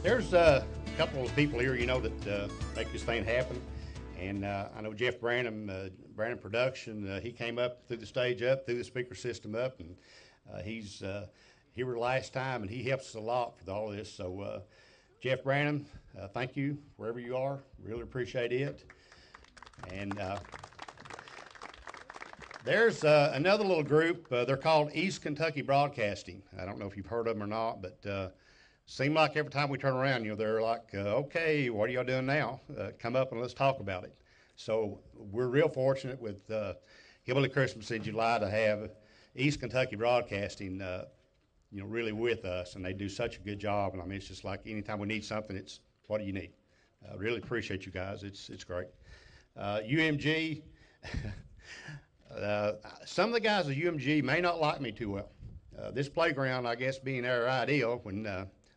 There's a couple of people here, that make this thing happen. And I know Jeff Branham Production, he came up through the stage up, through the speaker system up, and he's here last time, and he helps us a lot with all of this. So, Jeff Branham, thank you wherever you are. Really appreciate it. And there's another little group. They're called East Kentucky Broadcasting. I don't know if you've heard of them or not, but seem like every time we turn around, they're like, okay, what are y'all doing now? Come up and let's talk about it. So we're real fortunate with Hillbilly Christmas in July to have East Kentucky Broadcasting, really with us, and they do such a good job. And I mean, it's just like anytime we need something, it's what do you need? Really appreciate you guys. It's great. UMG. Some of the guys at UMG may not like me too well. This playground, I guess, being their ideal, when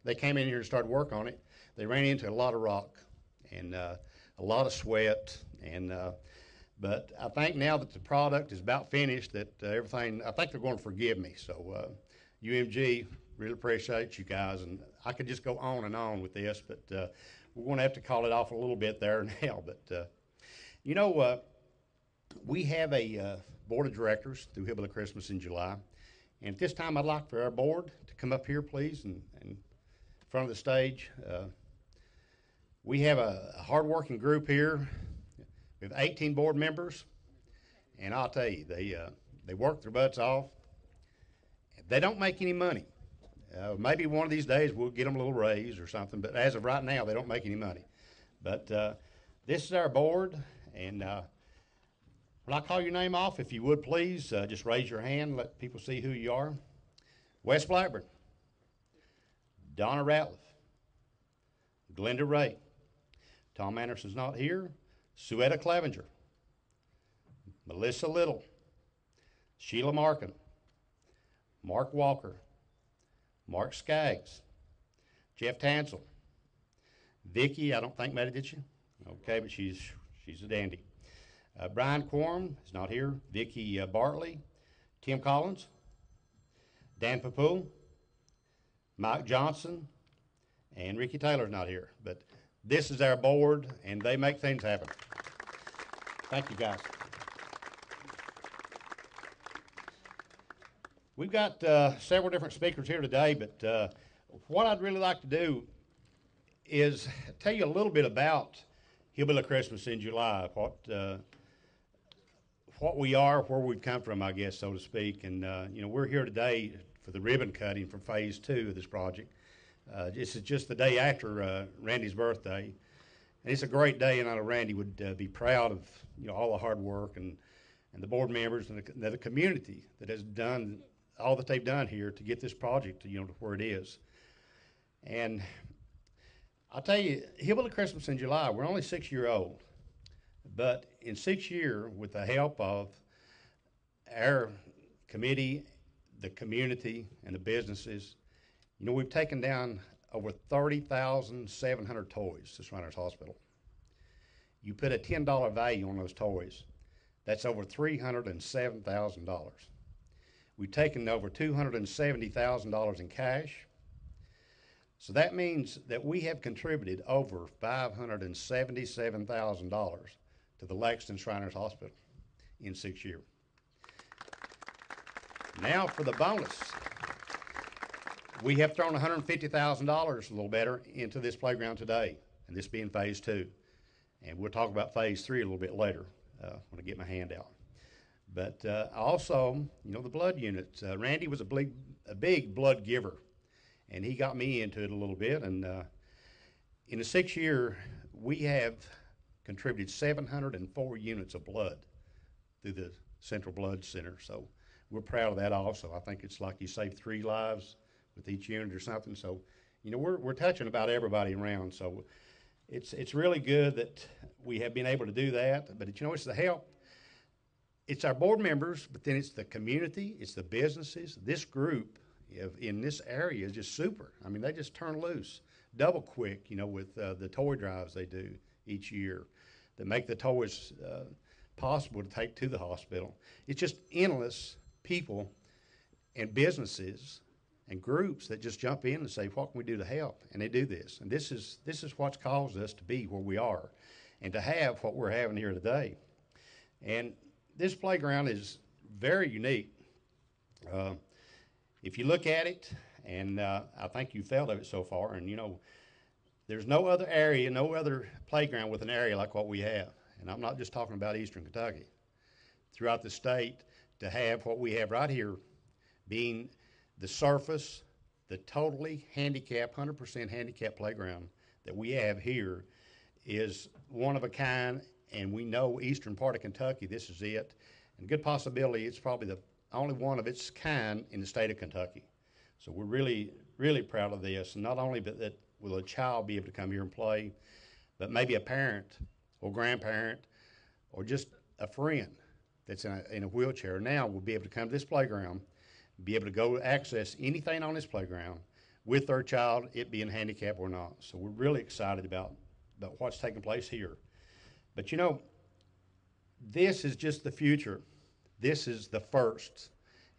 they came in here and started work on it, they ran into a lot of rock and a lot of sweat. But I think now that the product is about finished, that everything, I think they're going to forgive me. So UMG, really appreciate you guys. And I could just go on and on with this, but we're going to have to call it off a little bit there now. But, we have a board of directors through Hillbilly Christmas in July. And at this time, I'd like for our board to come up here, please, and in front of the stage. We have a hard-working group here. We have 18 board members, and I'll tell you, they work their butts off. They don't make any money. Maybe one of these days we'll get them a little raise or something, but as of right now, they don't make any money. But this is our board, and when I call your name off, if you would please, just raise your hand, let people see who you are. Wes Blackburn, Donna Ratliff, Glenda Ray, Tom Anderson's not here, Suetta Clevenger, Melissa Little, Sheila Markin, Mark Walker, Mark Skaggs, Jeff Tansel, Vicki, I don't think made it, did she? Okay, but she's a dandy. Brian Quorum is not here. Vicki Bartley, Tim Collins, Dan Papool, Mike Johnson, and Ricky Taylor's not here. But this is our board, and they make things happen. Thank you, guys. We've got several different speakers here today, but what I'd really like to do is tell you a little bit about Hillbilly Christmas in July, what we are, where we've come from, I guess, so to speak. And, we're here today for the ribbon cutting for phase 2 of this project. This is just the day after Randy's birthday. And it's a great day, and I know Randy would be proud of, all the hard work and the board members and the community that has done all that they've done here to get this project, to where it is. And I'll tell you, Hillbilly Christmas in July, we're only 6 years old. But in 6 years, with the help of our committee, the community, and the businesses, we've taken down over 30,700 toys to Shriners Hospital. You put a $10 value on those toys, that's over $307,000. We've taken over $270,000 in cash. So that means that we have contributed over $577,000 to the Lexington Shriners Hospital in 6 years. Now for the bonus. We have thrown $150,000, a little better, into this playground today, and this being phase 2. And we'll talk about phase 3 a little bit later when I get my hand out. But also, the blood units. Randy was a big blood giver, and he got me into it a little bit. And in the 6 year, we have contributed 704 units of blood through the Central Blood Center. So we're proud of that also. I think it's like you saved 3 lives with each unit or something. So, we're touching about everybody around. So it's really good that we have been able to do that. But, it's the help. It's our board members, but then it's the community, it's the businesses. This group in this area is just super. I mean, they just turn loose, double quick, with the toy drives they do each year that make the toys possible to take to the hospital. It's just endless people and businesses and groups that just jump in and say, what can we do to help? And they do this. And this is what's caused us to be where we are and to have what we're having here today. And this playground is very unique. If you look at it, and I think you felt of it so far, and you know, there's no other area, no other playground with an area like what we have. And I'm not just talking about Eastern Kentucky. Throughout the state, to have what we have right here being the surface, the totally handicapped, 100% handicapped playground that we have here is one of a kind, and we know eastern part of Kentucky, this is it. And good possibility it's probably the only one of its kind in the state of Kentucky. So we're really, really proud of this. And not only that will a child be able to come here and play, but maybe a parent or grandparent or just a friend that's in a wheelchair now will be able to come to this playground, be able to go access anything on this playground with their child, it being handicapped or not. So we're really excited about what's taking place here. But you know, this is just the future. This is the first,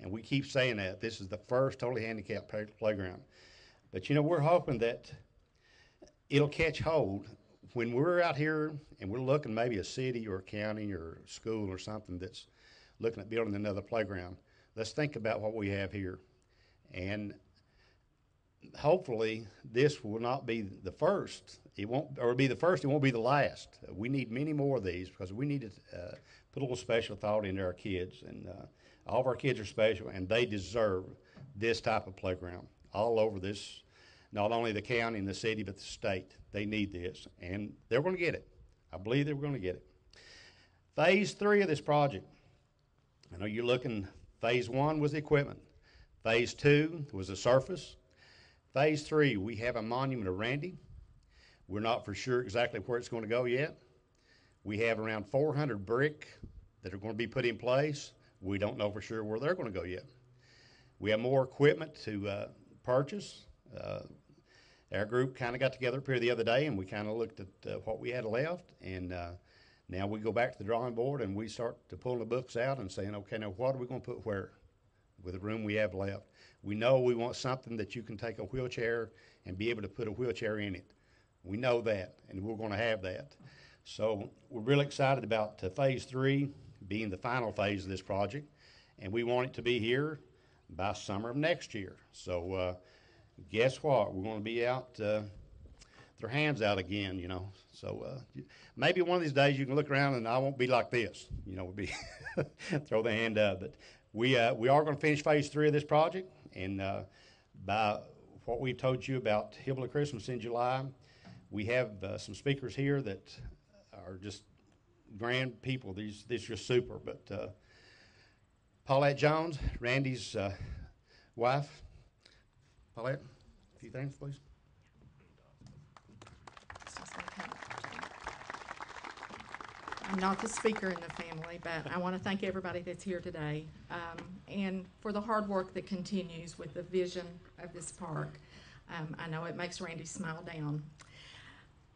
and we keep saying that. This is the first totally handicapped playground. But you know, we're hoping that it'll catch hold when we're out here and we're looking maybe a city or a county or a school or something that's looking at building another playground. Let's think about what we have here. And hopefully this will not be the first. It won't, or be the first, it won't be the last. We need many more of these because we need to put a little special thought into our kids. And all of our kids are special, and they deserve this type of playground all over this, not only the county and the city, but the state. They need this, and they're going to get it. I believe they're going to get it. Phase 3 of this project, I know you're looking, phase 1 was the equipment. Phase 2 was the surface. Phase 3, we have a monument of Randy. We're not for sure exactly where it's going to go yet. We have around 400 brick that are going to be put in place. We don't know for sure where they're going to go yet. We have more equipment to purchase. Our group kind of got together up here the other day and we kind of looked at what we had left, and now we go back to the drawing board and we start to pull the books out and saying, okay, now what are we going to put where with the room we have left? We know we want something that you can take a wheelchair and be able to put a wheelchair in it. We know that, and we're going to have that. So we're really excited about phase 3 being the final phase of this project, and we want it to be here by summer of next year. So guess what? We're going to be out, their hands out again, you know. So maybe one of these days you can look around and I won't be like this, you know, we'll be throw the hand up. But we are going to finish phase 3 of this project, and by what we told you about Hillbilly Christmas in July, we have some speakers here that are just grand people. These are just super. But Paulette Jones, Randy's wife. Paulette, a few things, please. I'm not the speaker in the family, but I want to thank everybody that's here today, and for the hard work that continues with the vision of this park. I know it makes Randy smile down,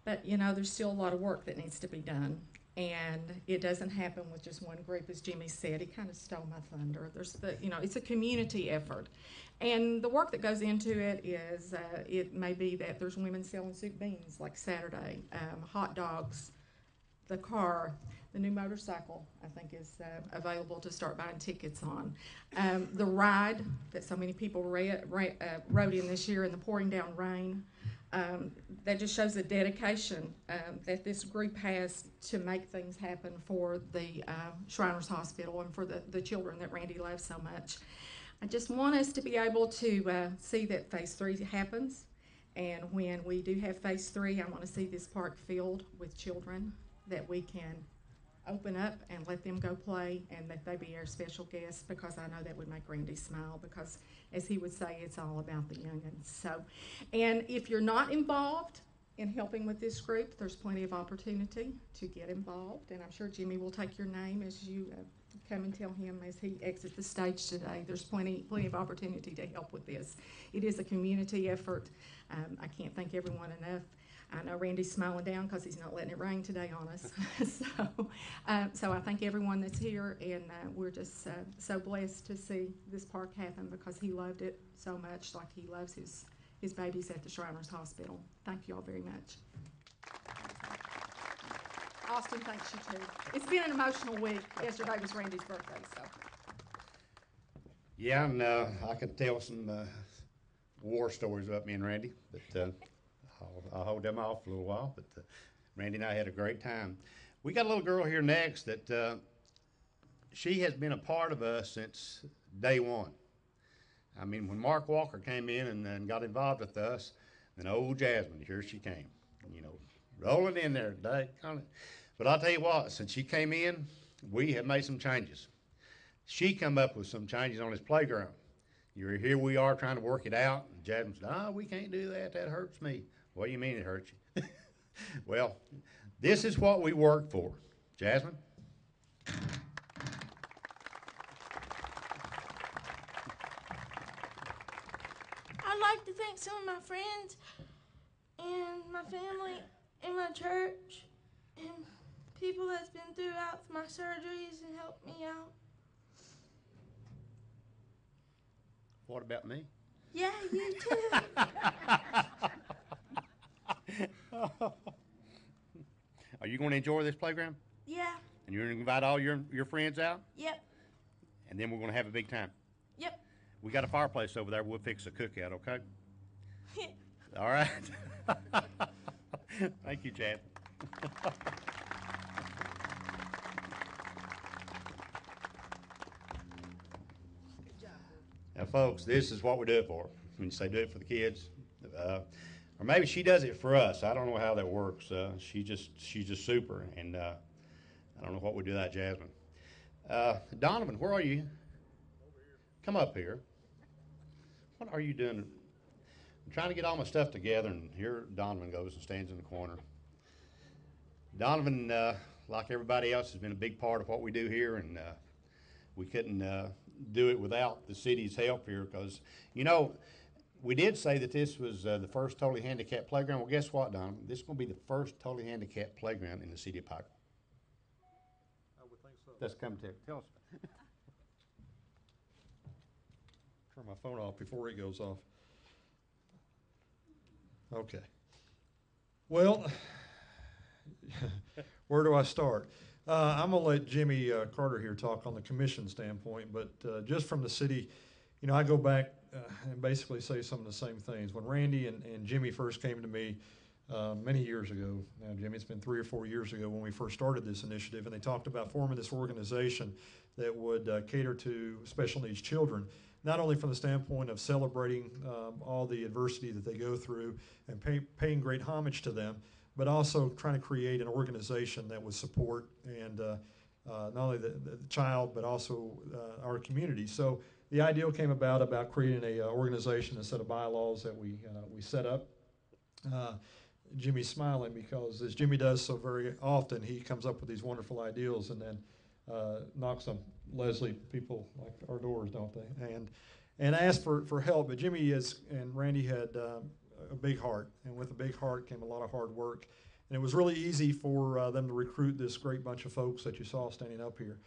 but you know, there's still a lot of work that needs to be done, and it doesn't happen with just one group. As Jimmy said, he kind of stole my thunder. It's a community effort, and the work that goes into it is, it may be that there's women selling soup beans like Saturday, hot dogs, the car, the new motorcycle, I think, is available to start buying tickets on. The ride that so many people rode in this year in the pouring down rain, that just shows the dedication that this group has to make things happen for the Shriners Hospital and for the children that Randy loves so much. I just want us to be able to see that phase 3 happens, and when we do have phase 3, I want to see this park filled with children that we can open up and let them go play, and that they be our special guests, because I know that would make Randy smile, because as he would say, it's all about the youngins. So, and if you're not involved in helping with this group, there's plenty of opportunity to get involved, and I'm sure Jimmy will take your name as you come and tell him as he exits the stage today. There's plenty of opportunity to help with this. It is a community effort. I can't thank everyone enough. I know Randy's smiling down because he's not letting it rain today on us. So I thank everyone that's here, and we're just so blessed to see this park happen because he loved it so much, like he loves his babies at the Shriners Hospital. Thank you all very much. Austin, thanks you too. It's been an emotional week. Yesterday was Randy's birthday, so. Yeah, and I could tell some war stories about me and Randy, but I'll hold them off for a little while. But Randy and I had a great time. We got a little girl here next that she has been a part of us since day one. I mean, when Mark Walker came in and got involved with us, then old Jasmine, here she came, you know, rolling in there. But I'll tell you what, since she came in, we have made some changes. She come up with some changes on this playground. Here we are trying to work it out. And Jasmine said, we can't do that. That hurts me. What do you mean it hurts you? Well, this is what we work for. Jasmine? I'd like to thank some of my friends and my family and my church and people that's been throughout my surgeries and helped me out. What about me? Yeah, you too. Are you going to enjoy this playground? Yeah. And you're going to invite all your friends out? Yep. And then we're going to have a big time. Yep. We got a fireplace over there. We'll fix a cookout, okay? All right. Thank you, Chad. Now, folks, this is what we do it for. When you say do it for the kids, or maybe she does it for us. I don't know how that works. She's just super, and I don't know what we do that, Jasmine. Donovan, where are you? Over here. Come up here. What are you doing? I'm trying to get all my stuff together, and here Donovan goes and stands in the corner. Donovan, like everybody else, has been a big part of what we do here, and we couldn't do it without the city's help here because, you know, we did say that this was the first totally handicapped playground. Well, guess what, Donovan? This is going to be the first totally handicapped playground in the city of Pikeville. I would think so. Let's come tell us. Turn my phone off before it goes off. Okay. Well, where do I start? I'm going to let Jimmy Carter here talk on the commission standpoint, but just from the city, you know, I go back and basically say some of the same things. When Randy and Jimmy first came to me many years ago, now Jimmy, it's been 3 or 4 years ago when we first started this initiative, and they talked about forming this organization that would cater to special needs children, not only from the standpoint of celebrating all the adversity that they go through and paying great homage to them, but also trying to create an organization that would support and not only the child, but also our community. So the ideal came about creating a organization, a set of bylaws that we set up. Jimmy's smiling because, as Jimmy does so very often, he comes up with these wonderful ideals and then knocks on Leslie people like our doors, don't they? And ask for help. But Jimmy and Randy had a big heart, and with a big heart came a lot of hard work. And it was really easy for them to recruit this great bunch of folks that you saw standing up here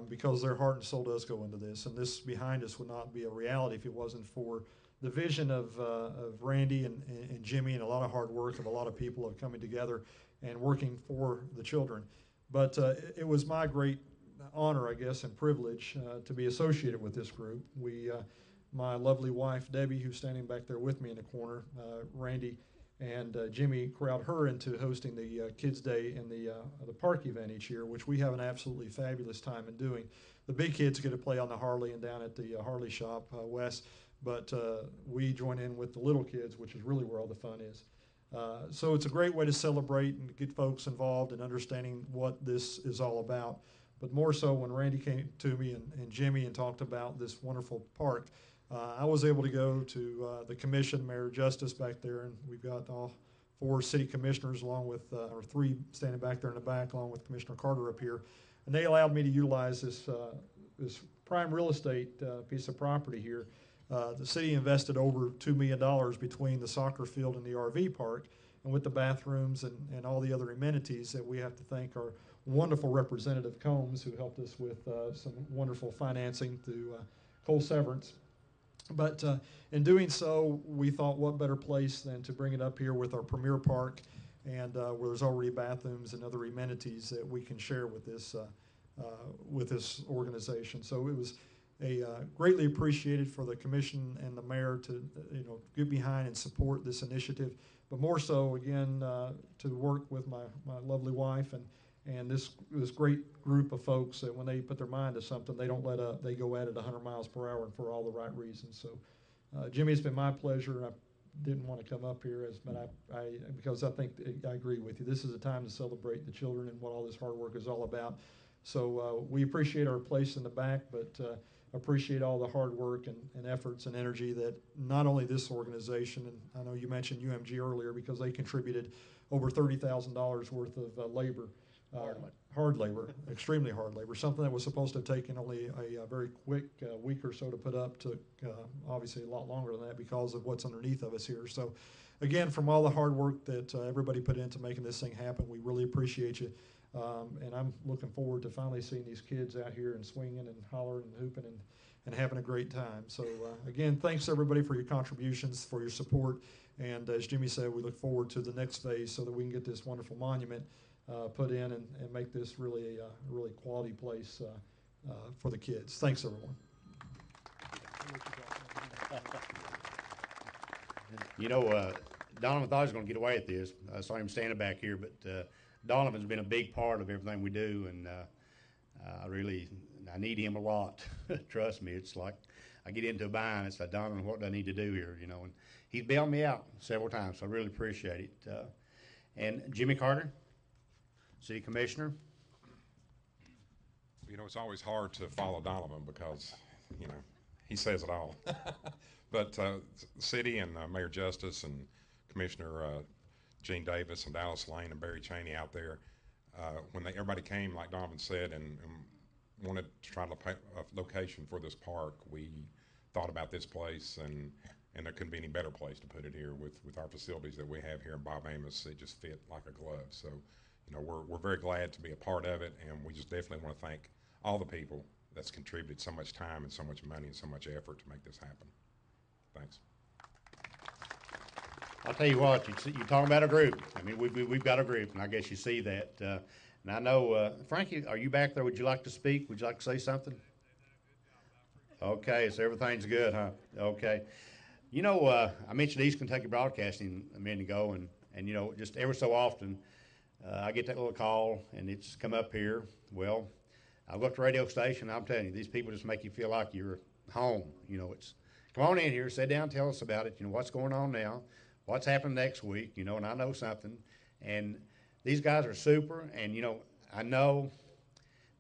because their heart and soul does go into this. And this behind us would not be a reality if it wasn't for the vision of Randy and Jimmy and a lot of hard work of a lot of people of coming together and working for the children. But it was my great honor, I guess, and privilege to be associated with this group. My lovely wife, Debbie, who's standing back there with me in the corner, Randy and Jimmy crowd her into hosting the Kids Day and the park event each year, which we have an absolutely fabulous time in doing. The big kids get to play on the Harley and down at the Harley shop, Wes, but we join in with the little kids, which is really where all the fun is. So it's a great way to celebrate and get folks involved in understanding what this is all about. But more so when Randy came to me and Jimmy and talked about this wonderful park, I was able to go to the commission, Mayor Justice back there, and we've got all 4 city commissioners along with, or 3 standing back there in the back along with Commissioner Carter up here. And they allowed me to utilize this prime real estate piece of property here. The city invested over $2 million between the soccer field and the RV park, and and with the bathrooms and all the other amenities, that we have to thank our wonderful representative Combs, who helped us with some wonderful financing through Cole Severance. But in doing so, we thought what better place than to bring it up here with our premier park, and where there's already bathrooms and other amenities that we can share with this organization. So it was greatly appreciated for the commission and the mayor to get behind and support this initiative, but more so again to work with my lovely wife and this great group of folks that when they put their mind to something, they don't let up. They go at it 100 miles per hour and for all the right reasons. So, Jimmy, it's been my pleasure. I didn't want to come up here, but because I think I agree with you. This is a time to celebrate the children and what all this hard work is all about. So we appreciate our place in the back, but appreciate all the hard work and efforts and energy that not only this organization, and I know you mentioned UMG earlier because they contributed over $30,000 worth of labor. Hard labor, extremely hard labor. Something that was supposed to have taken only a very quick week or so to put up took obviously a lot longer than that because of what's underneath of us here. So, again, from all the hard work that everybody put into making this thing happen, we really appreciate you. And I'm looking forward to finally seeing these kids out here and swinging and hollering and hooping and having a great time. So, again, thanks everybody for your contributions, for your support. And as Jimmy said, we look forward to the next phase so that we can get this wonderful monument put in and make this really a really quality place for the kids. Thanks, everyone. Donovan thought he was going to get away with this. I saw him standing back here, but Donovan's been a big part of everything we do, and I need him a lot. Trust me, it's like I get into a bind. It's like, Donovan, what do I need to do here? And he's bailed me out several times, so I really appreciate it. And Jimmy Carter, City Commissioner. It's always hard to follow Donovan because, he says it all. But the city and Mayor Justice and Commissioner Gene Davis and Dallas Lane and Barry Cheney out there, when everybody came, like Donovan said, and wanted to try to pick a location for this park, we thought about this place, and there couldn't be any better place to put it here with our facilities that we have here in Bob Amos. It just fit like a glove. So, we're very glad to be a part of it, and we just definitely want to thank all the people that's contributed so much time and so much money and so much effort to make this happen. Thanks. I'll tell you what, you're talking about a group. I mean, we've got a group, and I guess you see that. And I know, Frankie, are you back there? Would you like to speak? Would you like to say something? Okay, so everything's good, huh? Okay. I mentioned East Kentucky Broadcasting a minute ago, and just ever so often, I get that little call, and it's come up here. Well, I look at the radio station, and I'm telling you, these people just make you feel like you're home. It's come on in here, sit down, tell us about it. What's going on now, what's happening next week, and I know something. And these guys are super, and, I know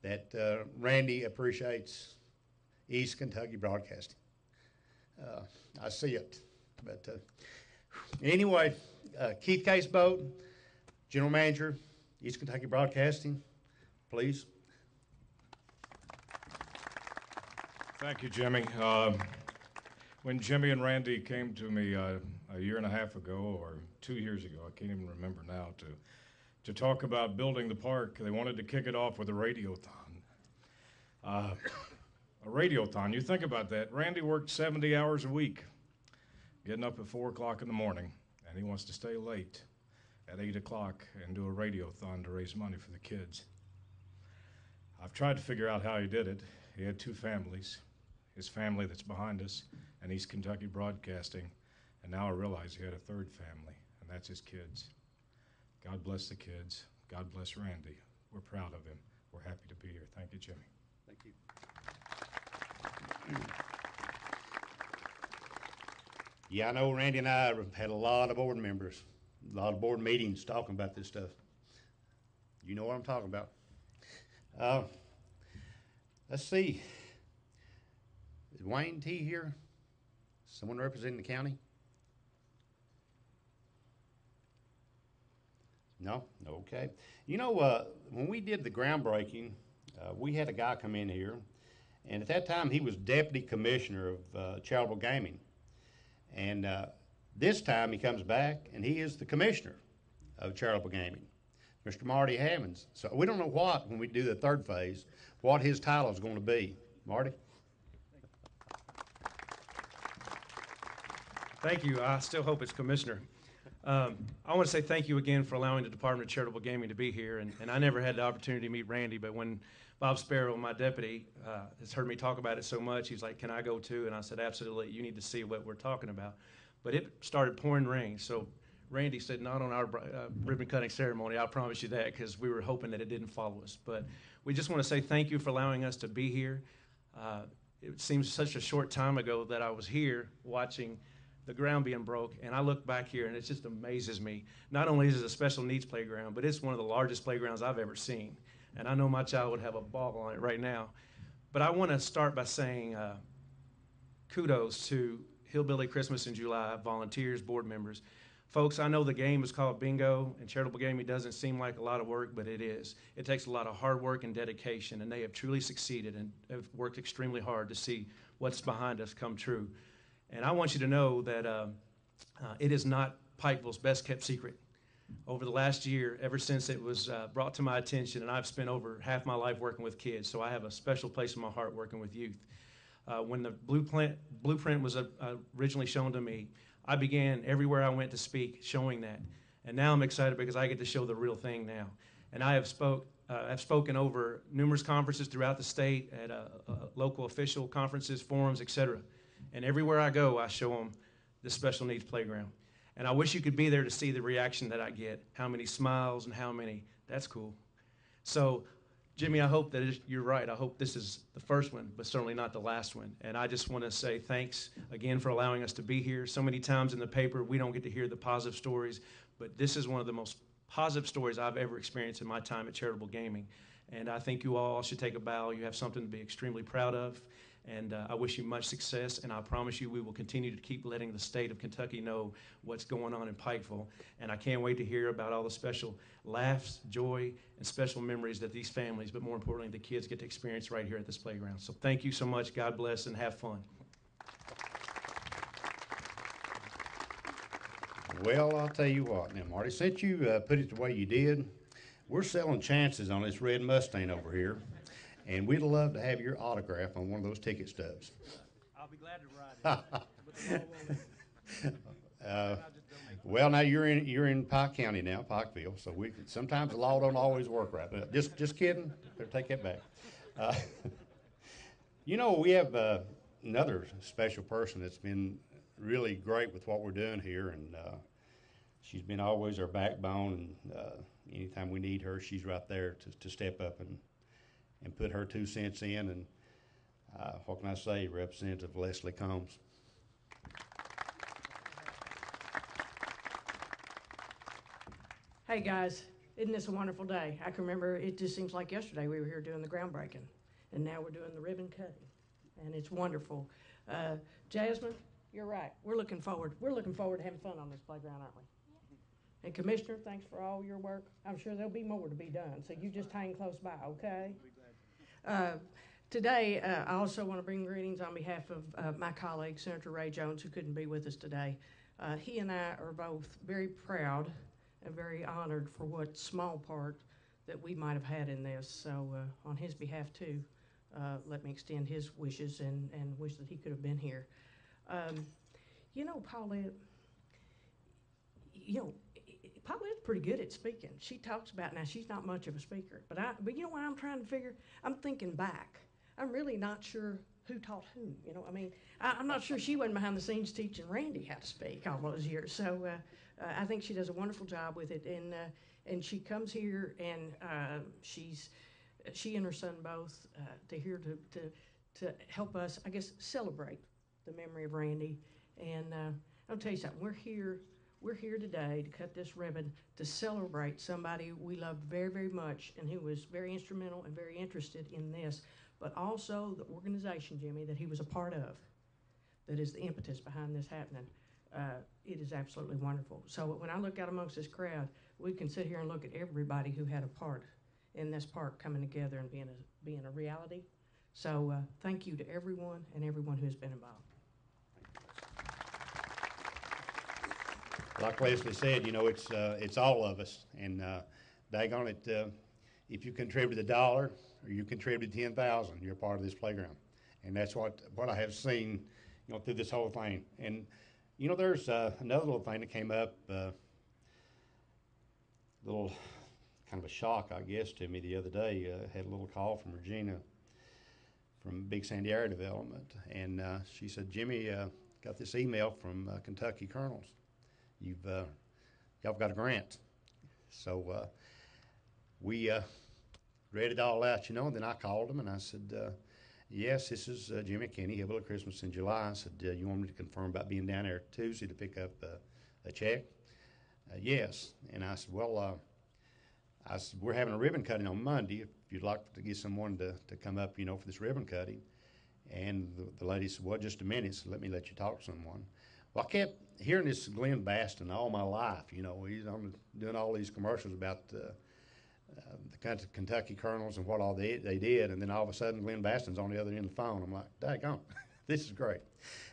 that Randy appreciates East Kentucky Broadcasting. I see it. But anyway, Keith Caseboat, General Manager, East Kentucky Broadcasting, please. Thank you, Jimmy. When Jimmy and Randy came to me a year and a half ago, or 2 years ago, I can't even remember now, to talk about building the park, they wanted to kick it off with a radiothon. A radiothon, you think about that. Randy worked 70 hours a week, getting up at 4 o'clock in the morning, and he wants to stay late at 8 o'clock and do a radiothon to raise money for the kids. I've tried to figure out how he did it. He had 2 families, his family that's behind us, and East Kentucky Broadcasting, and now I realize he had a 3rd family, and that's his kids. God bless the kids. God bless Randy. We're proud of him. We're happy to be here. Thank you, Jimmy. Thank you. Yeah, I know Randy and I have had a lot of board members, a lot of board meetings talking about this stuff. You know what I'm talking about. Let's see. Is Wayne T here? Someone representing the county? No? Okay. When we did the groundbreaking, we had a guy come in here, and at that time he was deputy commissioner of charitable gaming. And this time he comes back, and he is the commissioner of charitable gaming. Mr. Marty Hammonds. So we don't know what, when we do the third phase, what his title is going to be. Marty? Thank you. I still hope it's Commissioner. I want to say thank you again for allowing the Department of Charitable Gaming to be here. And I never had the opportunity to meet Randy, but when Bob Sparrow, my deputy, has heard me talk about it so much, he's like, "Can I go too?" And I said, "Absolutely. You need to see what we're talking about." But it started pouring rain. So Randy said, "Not on our ribbon cutting ceremony, I promise you that," because we were hoping that it didn't follow us. But we just want to say thank you for allowing us to be here. It seems such a short time ago that I was here watching the ground being broke, and I look back here and it just amazes me. Not only is it a special needs playground, but it's one of the largest playgrounds I've ever seen. And I know my child would have a ball on it right now. But I want to start by saying kudos to Hillbilly Christmas in July, volunteers, board members. Folks, I know the game is called bingo, and charitable gaming doesn't seem like a lot of work, but it is. It takes a lot of hard work and dedication, and they have truly succeeded and have worked extremely hard to see what's behind us come true. And I want you to know that it is not Pikeville's best kept secret. Over the last year, ever since it was brought to my attention, and I've spent over half my life working with kids, so I have a special place in my heart working with youth. When the blueprint was originally shown to me, I began everywhere I went to speak showing that. And now I'm excited because I get to show the real thing now. And I have spoken over numerous conferences throughout the state, at local official conferences, forums, etc. And everywhere I go, I show them the special needs playground. And I wish you could be there to see the reaction that I get, how many smiles and how many, "That's cool." So, Jimmy, I hope that you're right. I hope this is the first one, but certainly not the last one. And I just want to say thanks again for allowing us to be here. So many times in the paper, we don't get to hear the positive stories, but this is one of the most positive stories I've ever experienced in my time at Charitable Gaming. And I think you all should take a bow. You have something to be extremely proud of. And I wish you much success, and I promise you we will continue to keep letting the state of Kentucky know what's going on in Pikeville. And I can't wait to hear about all the special laughs, joy, and special memories that these families, but more importantly, the kids get to experience right here at this playground. So thank you so much. God bless, and have fun. Well, I'll tell you what now, Marty, since you put it the way you did, we're selling chances on this red Mustang over here. And we'd love to have your autograph on one of those ticket stubs. I'll be glad to ride it. Well, now you're in Pike County now, Pikeville. So sometimes the law don't always work right. Just kidding. Better take that back. You know, we have another special person that's been really great with what we're doing here, and she's been always our backbone. And anytime we need her, she's right there to step up and put her 2 cents in, and what can I say, Representative Leslie Combs. Hey guys, isn't this a wonderful day? I can remember, it just seems like yesterday we were here doing the groundbreaking, and now we're doing the ribbon cutting, and it's wonderful. Jasmine, you're right. We're looking forward to having fun on this playground, aren't we? And Commissioner, thanks for all your work. I'm sure there'll be more to be done, so you just hang close by, okay? Today, I also want to bring greetings on behalf of my colleague, Senator Ray Jones, who couldn't be with us today. He and I are both very proud and very honored for what small part that we might have had in this. So on his behalf, too, let me extend his wishes and wish that he could have been here. You know, Paulette's pretty good at speaking. She talks about, now she's not much of a speaker, but you know what I'm trying to figure? I'm thinking back. I'm really not sure who taught who, you know. I mean, I'm not sure she wasn't behind the scenes teaching Randy how to speak all those years. So I think she does a wonderful job with it, and she comes here, and she and her son both here to help us, I guess, celebrate the memory of Randy. And I'll tell you something, we're here today to cut this ribbon to celebrate somebody we loved very, very much and who was very instrumental and very interested in this, but also the organization, Jimmy, that he was a part of, that is the impetus behind this happening. It is absolutely wonderful. So when I look out amongst this crowd, we can sit here and look at everybody who had a part in this park coming together and being a reality. So thank you to everyone and everyone who has been involved. like Leslie said, you know, it's all of us, and daggone it, if you contribute $1 or you contribute 10,000, you're part of this playground, and that's what I have seen, you know, through this whole thing. And you know, there's another little thing that came up, little kind of a shock, I guess, to me the other day. Had a little call from Regina from Big Sandy Area Development, and she said, Jimmy, got this email from Kentucky Colonels. Y'all got a grant. So we read it all out, you know, and then I called them and I said, yes, this is Jimmy Kenny, Hillbilly Christmas in July. I said, you want me to confirm about being down there Tuesday to pick up a check? Yes. And I said, well, we're having a ribbon cutting on Monday. If you'd like to get someone to come up, you know, for this ribbon cutting. And the lady said, well, just a minute, so let me let you talk to someone. Well, I kept hearing this Glenn Baston all my life. You know, he's doing all these commercials about the Kentucky Colonels and what all they did, and then all of a sudden Glenn Baston's on the other end of the phone. I'm like, daggone, this is great.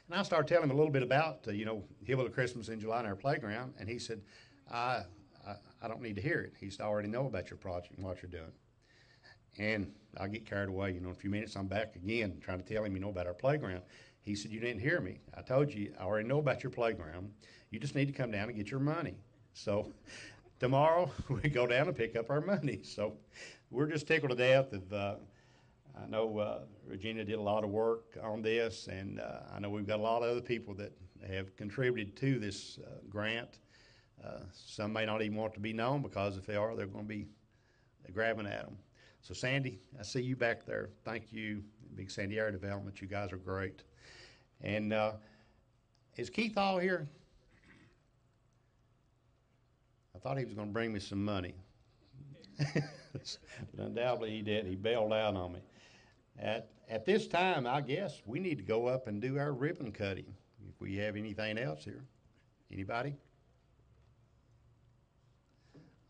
And I started telling him a little bit about, you know, Hillbilly Christmas in July in our playground, and he said, I don't need to hear it. He said, I already know about your project and what you're doing. And I get carried away, you know, in a few minutes I'm back again trying to tell him, you know, about our playground. He said, you didn't hear me. I told you, I already know about your playground. You just need to come down and get your money. So tomorrow we go down and pick up our money. So we're just tickled to death of, I know Regina did a lot of work on this, and I know we've got a lot of other people that have contributed to this grant. Some may not even want to be known, because if they are, they're going to be grabbing at them. So Sandy, I see you back there. Thank you, Big Sandy Area Development. You guys are great. And is Keith all here? I thought he was going to bring me some money. But undoubtedly he did. He bailed out on me. At this time, I guess we need to go up and do our ribbon cutting. If we have anything else here. Anybody?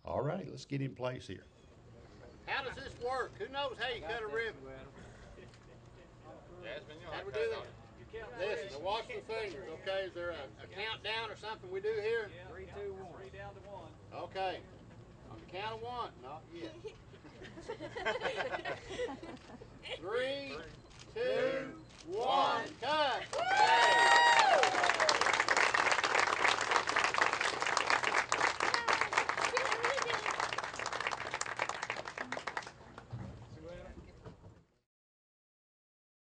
All right, let's get in place here. How does this work? Who knows how you cut a ribbon? Jasmine, How do we do that? Listen, watch the fingers, okay? Is there a countdown or something we do here? 3, 2, 1. 3 down to 1. Okay. On the count of 1. Not yet. 3, 2, 1. Cut!